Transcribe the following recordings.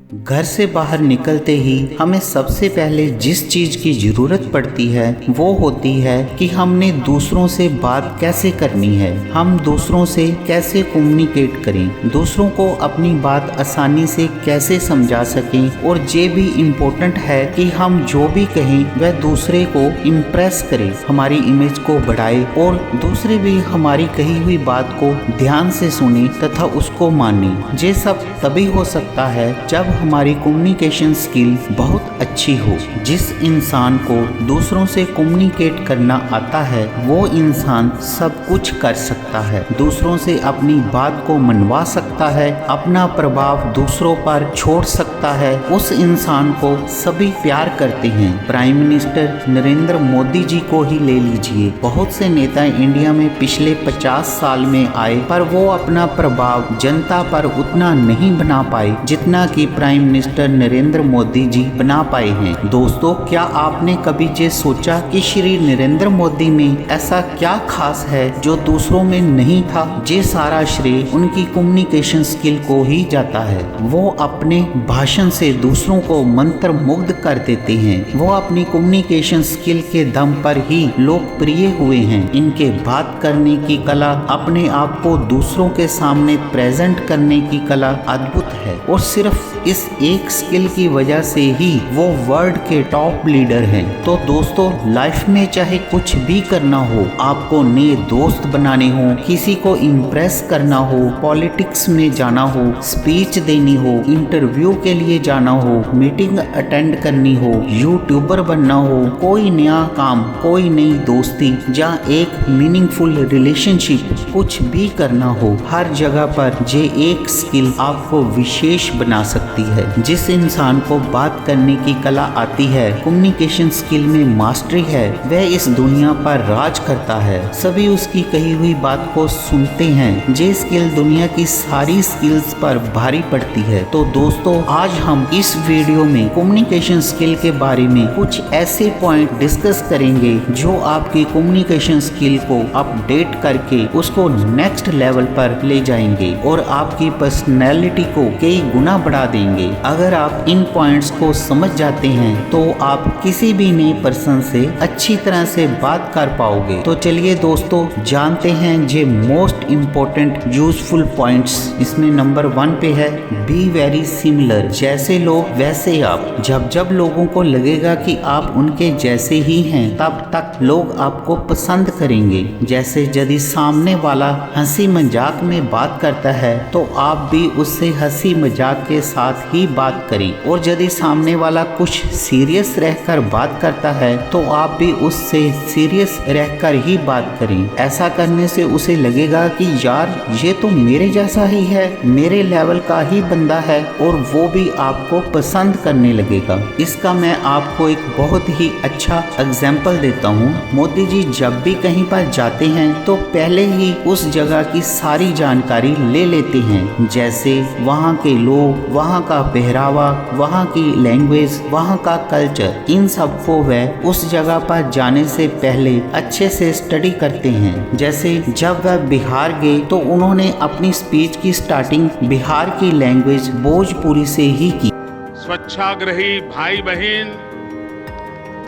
घर से बाहर निकलते ही हमें सबसे पहले जिस चीज की जरूरत पड़ती है वो होती है कि हमने दूसरों से बात कैसे करनी है, हम दूसरों से कैसे कम्युनिकेट करें, दूसरों को अपनी बात आसानी से कैसे समझा सकें। और ये भी इम्पोर्टेंट है कि हम जो भी कहें वह दूसरे को इम्प्रेस करे, हमारी इमेज को बढ़ाए और दूसरे भी हमारी कही हुई बात को ध्यान से सुने तथा उसको माने। ये सब तभी हो सकता है जब हमारी कम्युनिकेशन स्किल बहुत अच्छी हो। जिस इंसान को दूसरों से कम्युनिकेट करना आता है वो इंसान सब कुछ कर सकता है, दूसरों से अपनी बात को मनवा सकता है, अपना प्रभाव दूसरों पर छोड़ सकता है। उस इंसान को सभी प्यार करते हैं। प्राइम मिनिस्टर नरेंद्र मोदी जी को ही ले लीजिए, बहुत से नेता इंडिया में पिछले 50 साल में आए पर वो अपना प्रभाव जनता पर उतना नहीं बना पाए जितना कि प्राइम मिनिस्टर नरेंद्र मोदी जी बना पाए हैं। दोस्तों, क्या आपने कभी ये सोचा कि श्री नरेंद्र मोदी में ऐसा क्या खास है जो दूसरों में नहीं था? ये सारा श्रेय उनकी कम्युनिकेशन स्किल को ही जाता है। वो अपने भाषण से दूसरों को मंत्र मुग्ध कर देते हैं। वो अपनी कम्युनिकेशन स्किल के दम पर ही लोकप्रिय हुए हैं। इनके बात करने की कला, अपने आप को दूसरों के सामने प्रेजेंट करने की कला अद्भुत है और सिर्फ इस एक स्किल की वजह से ही वो वर्ल्ड के टॉप लीडर हैं। तो दोस्तों, लाइफ में चाहे कुछ भी करना हो, आपको नए दोस्त बनाने हो, किसी को इम्प्रेस करना हो, पॉलिटिक्स में जाना हो, स्पीच देनी हो, इंटरव्यू के लिए जाना हो, मीटिंग अटेंड करनी हो, यूट्यूबर बनना हो, कोई नया काम, कोई नई दोस्ती या एक मीनिंगफुल रिलेशनशिप, कुछ भी करना हो, हर जगह पर ये एक स्किल आपको विशेष बना सकती है। जिस इंसान को बात करने की कला आती है, कम्युनिकेशन स्किल में मास्टरी है, वह इस दुनिया पर राज करता है। सभी उसकी कही हुई बात को सुनते हैं। ये स्किल दुनिया की सारी स्किल्स पर भारी पड़ती है। तो दोस्तों, आज हम इस वीडियो में कम्युनिकेशन स्किल के बारे में कुछ ऐसे पॉइंट डिस्कस करेंगे जो आपकी कम्युनिकेशन स्किल को अपडेट करके उसको नेक्स्ट लेवल पर ले जाएंगे और आपकी पर्सनैलिटी को कई गुना बढ़ा देंगे। अगर आप इन पॉइंट्स को समझ जाते हैं तो आप किसी भी नए पर्सन से अच्छी तरह से बात कर पाओगे। तो चलिए दोस्तों, जानते हैं ये मोस्ट इम्पोर्टेंट यूजफुल पॉइंट्स। इसमें नंबर 1 पे है बी वेरी सिमिलर। जैसे लोग वैसे आप। जब जब लोगों को लगेगा कि आप उनके जैसे ही हैं, तब तक लोग आपको पसंद करेंगे। जैसे यदि सामने वाला हंसी मजाक में बात करता है तो आप भी उससे हंसी मजाक के साथ ही बात करें, और यदि सामने वाला कुछ सीरियस रहकर बात करता है तो आप भी उससे सीरियस रहकर ही बात करें। ऐसा करने से उसे लगेगा कि यार ये तो मेरे जैसा ही है, मेरे लेवल का ही बंदा है, और वो भी आपको पसंद करने लगेगा। इसका मैं आपको एक बहुत ही अच्छा एग्जाम्पल देता हूँ। मोदी जी जब भी कहीं पर जाते हैं तो पहले ही उस जगह की सारी जानकारी ले लेते हैं, जैसे वहाँ के लोग, वहाँ का पहरावा, वहाँ की लैंग्वेज, वहाँ का कल्चर। इन सबको वह उस जगह पर जाने से पहले अच्छे से स्टडी करते हैं। जैसे जब वह बिहार गए तो उन्होंने अपनी स्पीच की स्टार्टिंग बिहार की लैंग्वेज भोजपुरी से ही की। स्वच्छाग्रही भाई बहन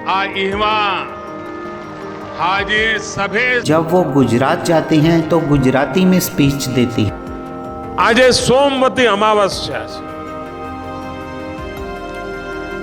आ इहवा हाजिर सभे। जब वो गुजरात जाते हैं तो गुजराती में स्पीच देती है। आज सोमवती अमावस्या છે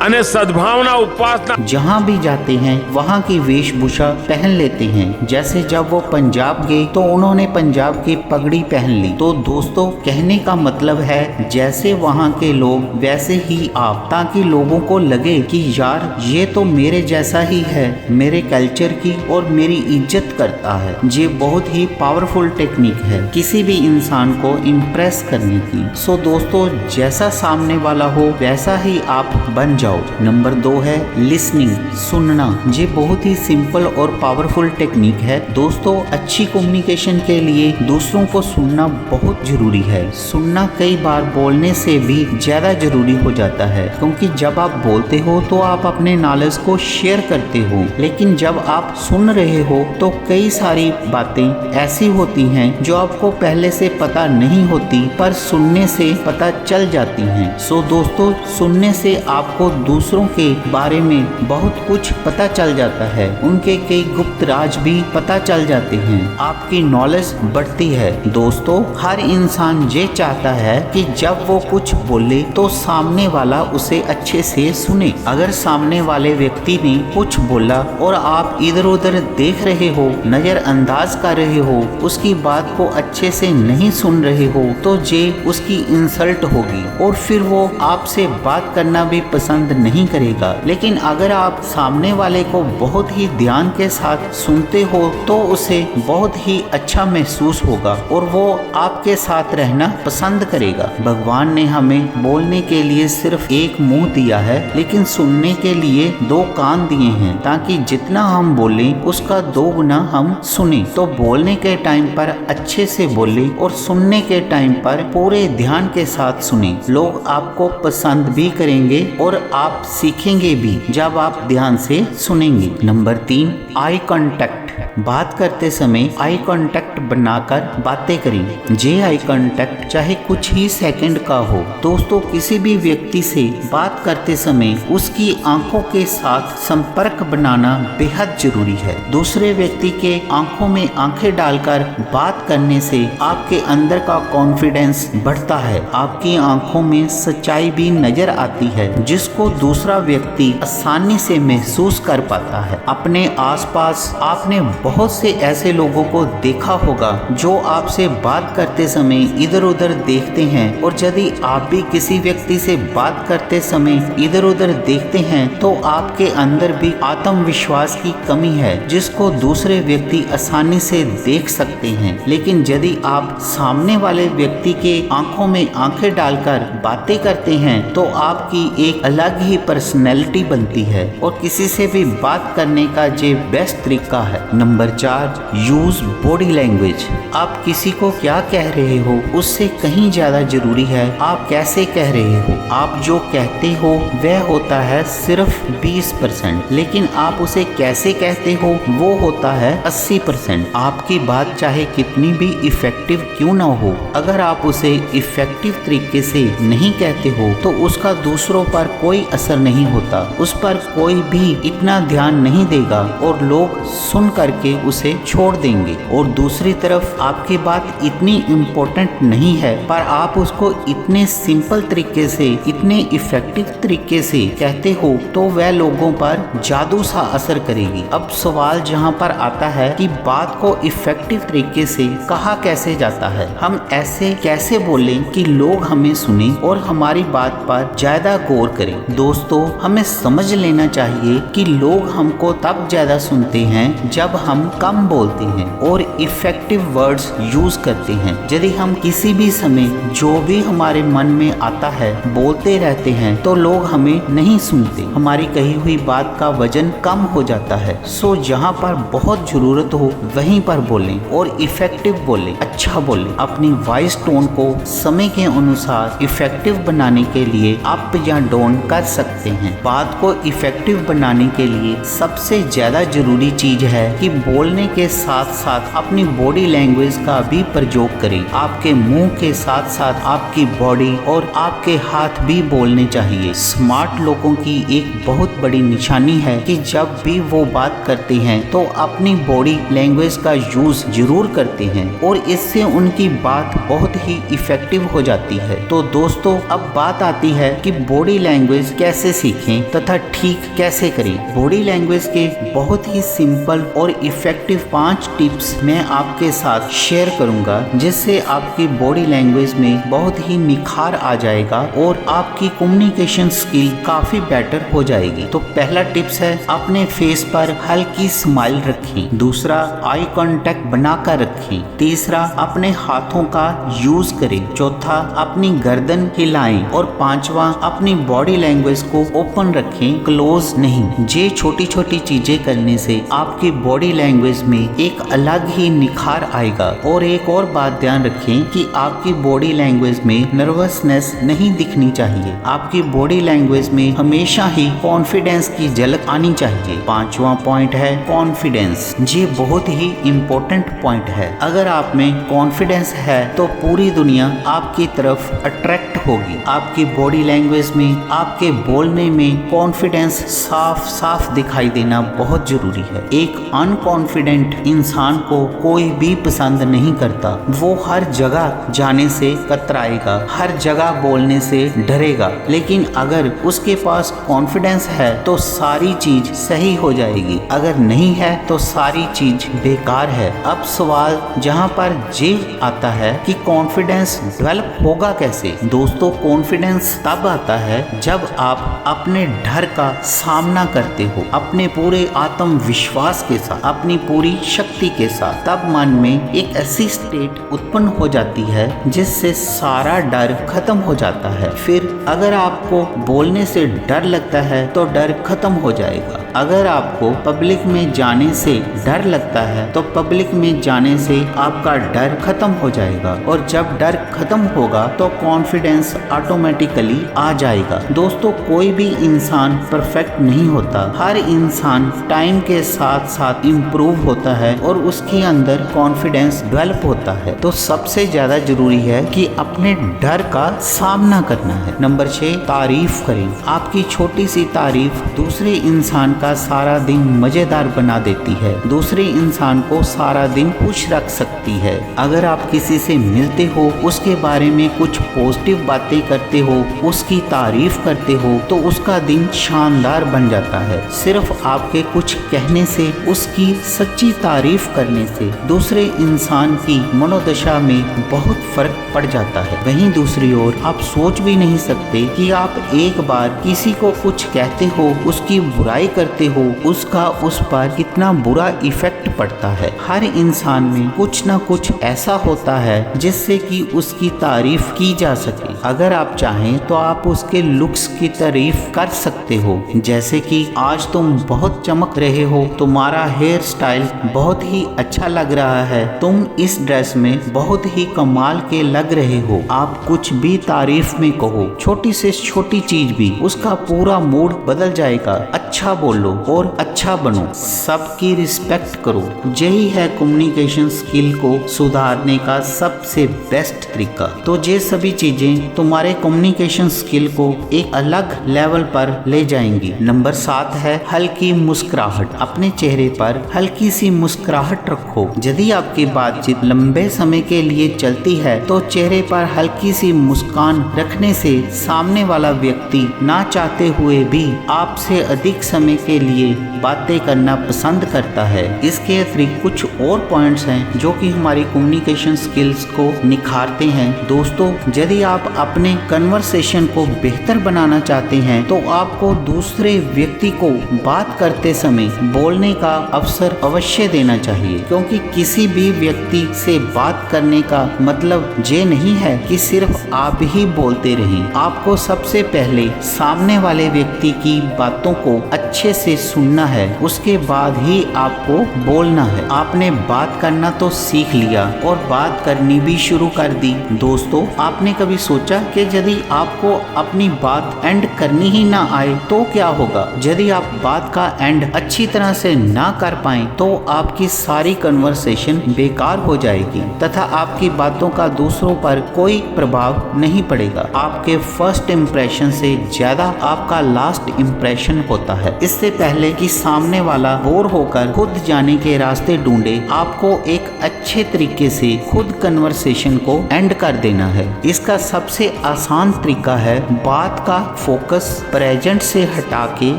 અને सद्भावना उपासना। जहाँ भी जाते हैं वहाँ की वेशभूषा पहन लेते हैं। जैसे जब वो पंजाब गए तो उन्होंने पंजाब की पगड़ी पहन ली। तो दोस्तों, कहने का मतलब है जैसे वहाँ के लोग वैसे ही आप, ताकि लोगों को लगे कि यार ये तो मेरे जैसा ही है, मेरे कल्चर की और मेरी इज्जत करता है। ये बहुत ही पावरफुल टेक्निक है किसी भी इंसान को इम्प्रेस करने की। सो दोस्तों, जैसा सामने वाला हो वैसा ही आप बन जाओ। जाओ। नंबर 2 है लिसनिंग, सुनना। ये बहुत ही सिंपल और पावरफुल टेक्निक है। दोस्तों, अच्छी कम्युनिकेशन के लिए दूसरों को सुनना बहुत जरूरी है। सुनना कई बार बोलने से भी ज्यादा जरूरी हो जाता है, क्योंकि जब आप बोलते हो तो आप अपने नॉलेज को शेयर करते हो, लेकिन जब आप सुन रहे हो तो कई सारी बातें ऐसी होती हैं जो आपको पहले से पता नहीं होती, पर सुनने से पता चल जाती हैं। सो दोस्तों, सुनने से आपको दूसरों के बारे में बहुत कुछ पता चल जाता है, उनके कई गुप्त राज भी पता चल जाते हैं, आपकी नॉलेज बढ़ती है। दोस्तों, हर इंसान ये चाहता है कि जब वो कुछ बोले तो सामने वाला उसे अच्छे से सुने। अगर सामने वाले व्यक्ति ने कुछ बोला और आप इधर उधर देख रहे हो, नजरअंदाज कर रहे हो, उसकी बात को अच्छे से नहीं सुन रहे हो, तो ये उसकी इंसल्ट होगी और फिर वो आपसे बात करना भी पसंद नहीं करेगा। लेकिन अगर आप सामने वाले को बहुत ही ध्यान के साथ सुनते हो तो उसे बहुत ही अच्छा महसूस होगा और वो आपके साथ रहना पसंद करेगा। भगवान ने हमें बोलने के लिए सिर्फ एक मुंह दिया है, लेकिन सुनने के लिए 2 कान दिए हैं, ताकि जितना हम बोलें उसका 2 गुना हम सुने। तो बोलने के टाइम पर अच्छे से बोले और सुनने के टाइम पर पूरे ध्यान के साथ सुने। लोग आपको पसंद भी करेंगे और आप सीखेंगे भी जब आप ध्यान से सुनेंगे। Number 3, eye contact. बात करते समय आई कांटेक्ट बनाकर बातें करें। जे आई कांटेक्ट चाहे कुछ ही सेकंड का हो। दोस्तों, किसी भी व्यक्ति से बात करते समय उसकी आंखों के साथ संपर्क बनाना बेहद जरूरी है। दूसरे व्यक्ति के आंखों में आंखें डालकर बात करने से आपके अंदर का कॉन्फिडेंस बढ़ता है, आपकी आंखों में सच्चाई भी नजर आती है, जिसको दूसरा व्यक्ति आसानी से महसूस कर पाता है। अपने आसपास आपने बहुत से ऐसे लोगों को देखा होगा जो आपसे बात करते समय इधर उधर देखते हैं, और यदि आप भी किसी व्यक्ति से बात करते समय इधर उधर देखते हैं तो आपके अंदर भी आत्मविश्वास की कमी है, जिसको दूसरे व्यक्ति आसानी से देख सकते हैं। लेकिन यदि आप सामने वाले व्यक्ति के आंखों में आंखें डालकर बातें करते हैं तो आपकी एक अलग ही पर्सनैलिटी बनती है और किसी से भी बात करने का ये बेस्ट तरीका है। Number 4, use body language. आप किसी को क्या कह रहे हो उससे कहीं ज्यादा जरूरी है आप कैसे कह रहे हो। आप जो कहते हो वह होता है सिर्फ 20%, लेकिन आप उसे कैसे कहते हो वो होता है 80%। आपकी बात चाहे कितनी भी इफेक्टिव क्यों ना हो, अगर आप उसे इफेक्टिव तरीके से नहीं कहते हो तो उसका दूसरों पर कोई असर नहीं होता, उस पर कोई भी इतना ध्यान नहीं देगा और लोग सुन करके उसे छोड़ देंगे। और दूसरी तरफ आपकी बात इतनी इम्पोर्टेंट नहीं है पर आप उसको इतने सिंपल तरीके से, इतने इफेक्टिव तरीके से कहते हो तो वह लोगों पर जादू सा असर करेगी। अब सवाल जहाँ पर आता है कि बात को इफेक्टिव तरीके से कहा कैसे जाता है, हम ऐसे कैसे बोलें कि लोग हमें सुने और हमारी बात पर ज्यादा गौर करें। दोस्तों, हमें समझ लेना चाहिए कि लोग हमको तब ज्यादा सुनते हैं जब हम कम बोलते हैं और इफेक्टिव वर्ड्स यूज करते हैं। यदि हम किसी भी समय जो भी हमारे मन में आता है बोलते रहते हैं तो लोग हमें नहीं सुनते, हमारी कही हुई बात का वजन कम हो जाता है। सो जहाँ पर बहुत जरूरत हो वहीं पर बोलें और इफेक्टिव बोलें, अच्छा बोलें। अपनी वॉइस टोन को समय के अनुसार इफेक्टिव बनाने के लिए अप या डाउन कर सकते हैं। बात को इफेक्टिव बनाने के लिए सबसे ज्यादा जरूरी चीज है कि बोलने के साथ साथ अपनी बॉडी लैंग्वेज का भी प्रयोग करें। आपके मुंह के साथ साथ आपकी बॉडी और आपके हाथ भी बोलने चाहिए। स्मार्ट लोगों की एक बहुत बड़ी निशानी है कि जब भी वो बात करते हैं तो अपनी बॉडी लैंग्वेज का यूज जरूर करते हैं और इससे उनकी बात बहुत ही इफेक्टिव हो जाती है। तो दोस्तों, अब बात आती है कि बॉडी लैंग्वेज कैसे सीखें तथा ठीक कैसे करें। बॉडी लैंग्वेज के बहुत ही सिंपल और और इफेक्टिव 5 टिप्स मैं आपके साथ शेयर करूंगा, जिससे आपकी बॉडी लैंग्वेज में बहुत ही निखार आ जाएगा और आपकी कम्युनिकेशन स्किल काफी बेटर हो जाएगी। तो पहला टिप्स है, अपने फेस पर हल्की स्माइल रखें। दूसरा, आई कांटेक्ट बनाकर रखें। तीसरा, अपने हाथों का यूज करें। चौथा, अपनी गर्दन हिलाएं। और पांचवा, अपनी बॉडी लैंग्वेज को ओपन रखें, क्लोज नहीं। ये छोटी छोटी चीजें करने से आपकी बॉडी लैंग्वेज में एक अलग ही निखार आएगा। और एक और बात ध्यान रखें कि आपकी बॉडी लैंग्वेज में नर्वसनेस नहीं दिखनी चाहिए। आपकी बॉडी लैंग्वेज में हमेशा ही कॉन्फिडेंस की झलक आनी चाहिए। पांचवा पॉइंट है कॉन्फिडेंस। ये बहुत ही इम्पोर्टेंट पॉइंट है। अगर आप में कॉन्फिडेंस है तो पूरी दुनिया आपकी तरफ अट्रैक्ट होगी। आपकी बॉडी लैंग्वेज में, आपके बोलने में कॉन्फिडेंस साफ साफ दिखाई देना बहुत जरूरी है। एक अनकॉन्फिडेंट इंसान को कोई भी पसंद नहीं करता। वो हर जगह जाने से कतराएगा, हर जगह बोलने से डरेगा। लेकिन अगर उसके पास कॉन्फिडेंस है तो सारी चीज सही हो जाएगी, अगर नहीं है तो सारी चीज बेकार है। अब सवाल जहां पर ये आता है कि कॉन्फिडेंस डेवलप होगा कैसे। दोस्तों, कॉन्फिडेंस तब आता है जब आप अपने डर का सामना करते हो, अपने पूरे आत्मविश्वास के साथ, अपनी पूरी शक्ति के साथ। तब मन में एक ऐसी स्टेट उत्पन्न हो जाती है जिससे सारा डर खत्म हो जाता है। फिर अगर आपको बोलने से डर लगता है तो डर खत्म हो जाएगा। अगर आपको पब्लिक में जाने से डर लगता है तो पब्लिक में जाने से आपका डर खत्म हो जाएगा। और जब डर खत्म होगा तो कॉन्फिडेंस ऑटोमेटिकली आ जाएगा। दोस्तों, कोई भी इंसान परफेक्ट नहीं होता। हर इंसान टाइम के साथ साथ इम्प्रूव होता है और उसके अंदर कॉन्फिडेंस डेवलप होता है। तो सबसे ज्यादा जरूरी है कि अपने डर का सामना करना है। नंबर 6, तारीफ करें। आपकी छोटी सी तारीफ दूसरे इंसान का सारा दिन मजेदार बना देती है, दूसरे इंसान को सारा दिन खुश रख सकती है। अगर आप किसी से मिलते हो, उसके बारे में कुछ पॉजिटिव बातें करते हो, उसकी तारीफ करते हो, तो उसका दिन शानदार बन जाता है। सिर्फ आपके कुछ कहने से, उसकी सच्ची तारीफ करने से दूसरे इंसान की मनोदशा में बहुत फर्क पड़ जाता है। वहीं दूसरी ओर आप सोच भी नहीं सकते कि आप एक बार किसी को कुछ कहते हो, उसकी बुराई करते हो, उसका उस पर कितना बुरा इफेक्ट पड़ता है। हर इंसान में कुछ ना कुछ ऐसा होता है जिससे कि उसकी तारीफ की जा सके। अगर आप चाहें तो आप उसके लुक्स की तारीफ कर सकते हो, जैसे कि आज तुम बहुत चमक रहे हो, तुम्हारा हेयर स्टाइल बहुत ही अच्छा लग रहा है, तुम इस ड्रेस में बहुत ही कमाल के लग रहे हो। आप कुछ भी तारीफ में कहो, छोटी से छोटी चीज भी, उसका पूरा मूड बदल जाएगा। अच्छा बोलो और अच्छा बनो, सबकी रिस्पेक्ट करो। यही है कम्युनिकेशन स्किल को सुधारने का सबसे बेस्ट तरीका। तो ये सभी चीजें तुम्हारे कम्युनिकेशन स्किल को एक अलग लेवल पर ले जाएंगी। नंबर 7 है हल्की मुस्कुराहट। अपने चेहरे पर हल्की सी मुस्कुराहट रखो। यदि आपकी बातचीत लंबे समय के लिए चलती है तो चेहरे पर हल्की सी मुस्कान रखने से सामने वाला व्यक्ति ना चाहते हुए भी आपसे अधिक समय के लिए बातें करना पसंद करता है। इसके अतिरिक्त कुछ और पॉइंट्स हैं जो कि हमारी कम्युनिकेशन स्किल्स को निखारते हैं। दोस्तों, यदि आप अपने कन्वर्सेशन को बेहतर बनाना चाहते हैं तो आपको दूसरे व्यक्ति को बात करते समय बोलने का अवसर अवश्य देना चाहिए, क्योंकि किसी भी व्यक्ति से बात करने का मतलब ये नहीं है कि सिर्फ आप ही बोलते रहें। आपको सबसे पहले सामने वाले व्यक्ति की बातों को अच्छे से सुनना है, उसके बाद ही आपको बोलना है। आपने बात करना तो सीख लिया और बात करनी भी शुरू कर दी। दोस्तों, आपने कभी सोचा कि यदि आपको अपनी बात एंड करनी ही ना आए तो क्या होगा? यदि आप बात का एंड अच्छी तरह से ना कर पाए तो आपकी सारी कन्वर्सेशन बेकार हो जाएगी तथा आपकी बातों का दूसरों पर कोई प्रभाव नहीं पड़ेगा। आपके फर्स्ट इम्प्रेशन से ज्यादा आपका लास्ट इम्प्रेशन होता है। इससे इससे पहले कि सामने वाला बोर होकर खुद जाने के रास्ते ढूंढे, आपको एक अच्छे तरीके से खुद कन्वर्सेशन को एंड कर देना है। इसका सबसे आसान तरीका है बात का फोकस प्रेजेंट से हटा के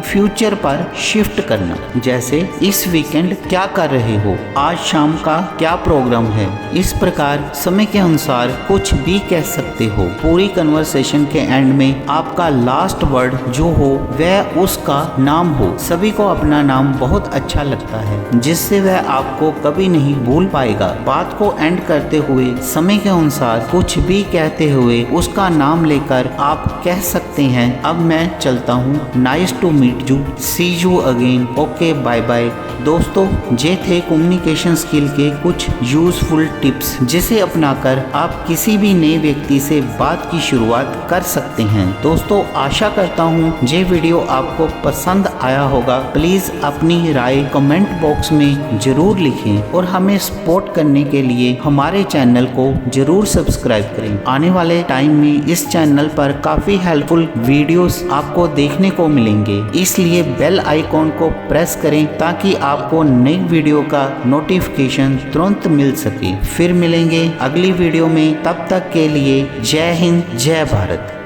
फ्यूचर पर शिफ्ट करना। जैसे इस वीकेंड क्या कर रहे हो, आज शाम का क्या प्रोग्राम है। इस प्रकार समय के अनुसार कुछ भी कह सकते हो। पूरी कन्वर्सेशन के एंड में आपका लास्ट वर्ड जो हो वह उसका नाम हो। सभी को अपना नाम बहुत अच्छा लगता है, जिससे वह आपको कभी नहीं भूल पाएगा। बात को एंड करते हुए समय के अनुसार कुछ भी कहते हुए उसका नाम लेकर आप कह सकते हैं, अब मैं चलता हूँ, nice to meet you, see you again, okay bye bye. दोस्तों, ये थे कम्युनिकेशन स्किल के कुछ यूजफुल टिप्स, जिसे अपनाकर आप किसी भी नए व्यक्ति से बात की शुरुआत कर सकते हैं। दोस्तों, आशा करता हूँ ये वीडियो आपको पसंद आया होगा। प्लीज अपनी राय कमेंट बॉक्स में जरूर लिखें और हमें सपोर्ट करने के लिए हमारे चैनल को जरूर सब्सक्राइब करें। आने वाले टाइम में इस चैनल पर काफी हेल्पफुल वीडियोस आपको देखने को मिलेंगे, इसलिए बेल आइकॉन को प्रेस करें ताकि आपको नई वीडियो का नोटिफिकेशन तुरंत मिल सके। फिर मिलेंगे अगली वीडियो में, तब तक के लिए जय हिंद, जय भारत।